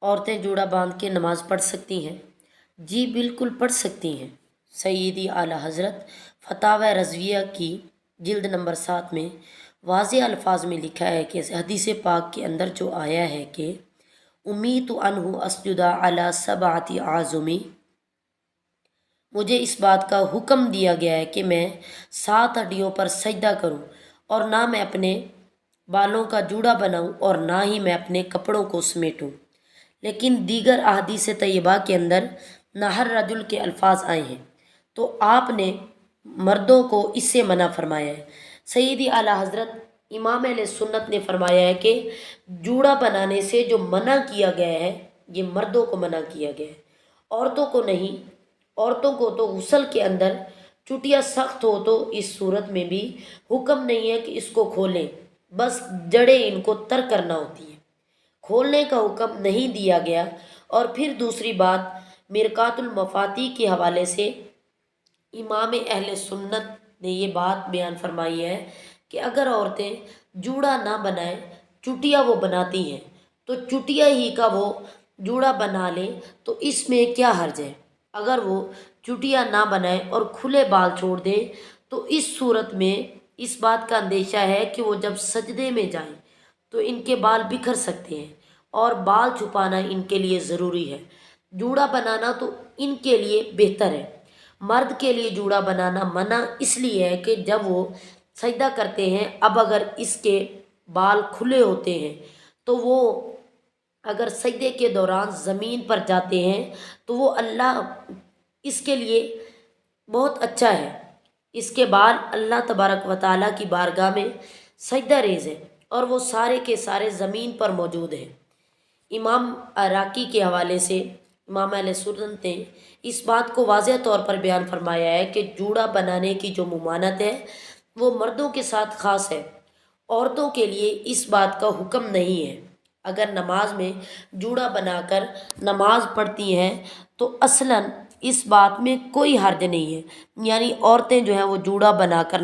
عورتیں جوڑا باندھ کے نماز پڑھ سکتی ہیں؟ جی بالکل پڑھ سکتی ہیں۔ سیدی اعلیٰ حضرت فتاوی رضویہ کی جلد نمبر 7 میں واضح الفاظ میں لکھا ہے کہ حدیث پاک کے اندر جو آیا ہے کہ امیت عنہ اسجد علی سبعۃ اعظم، مجھے اس بات کا حکم دیا گیا ہے کہ میں 7 ہڈیوں پر سجدہ کروں، اور نہ میں اپنے بالوں کا جوڑا بناؤں اور نہ ہی میں اپنے کپڑوں کو سمیٹوں۔ لیکن دیگر احادیث طیبہ کے اندر نہر رجل کے الفاظ آئے ہیں، تو آپ نے مردوں کو اس سے منع فرمایا ہے۔ سیدی اعلیٰ حضرت امام اہل سنت نے فرمایا ہے کہ جوڑا بنانے سے جو منع کیا گیا ہے یہ مردوں کو منع کیا گیا ہے، عورتوں کو نہیں۔ عورتوں کو تو غسل کے اندر چٹیا سخت ہو تو اس صورت میں بھی حکم نہیں ہے کہ اس کو کھولیں، بس جڑیں ان کو تر کرنا ہوتی ہیں، کھولنے کا حکم نہیں دیا گیا۔ اور پھر دوسری بات، مرقات المفاتیح کے حوالے سے امام اہل سنت نے یہ بات بیان فرمائی ہے کہ اگر عورتیں جوڑا نہ بنائیں، چٹیا وہ بناتی ہیں، تو چٹیا ہی کا وہ جوڑا بنا لیں تو اس میں کیا حرج ہے؟ اگر وہ چٹیا نہ بنائیں اور کھلے بال چھوڑ دیں تو اس صورت میں اس بات کا اندیشہ ہے کہ وہ جب سجدے میں جائیں تو ان کے بال بکھر سکتے ہیں، اور بال چھپانا ان کے لیے ضروری ہے۔ جوڑا بنانا تو ان کے لیے بہتر ہے۔ مرد کے لیے جوڑا بنانا منع اس لیے ہے کہ جب وہ سجدہ کرتے ہیں، اب اگر اس کے بال کھلے ہوتے ہیں تو وہ اگر سجدے کے دوران زمین پر جاتے ہیں تو وہ اللہ اس کے لیے بہت اچھا ہے، اس کے بال اللہ تبارک و تعالیٰ کی بارگاہ میں سجدہ ریز ہے، اور وہ سارے کے سارے زمین پر موجود ہیں۔ امام عراقی کے حوالے سے امام اہل سنت نے اس بات کو واضح طور پر بیان فرمایا ہے کہ جوڑا بنانے کی جو ممانعت ہے وہ مردوں کے ساتھ خاص ہے، عورتوں کے لیے اس بات کا حکم نہیں ہے۔ اگر نماز میں جوڑا بنا کر نماز پڑھتی ہیں تو اصلاً اس بات میں کوئی حرج نہیں ہے، یعنی عورتیں جو ہیں وہ جوڑا بنا کر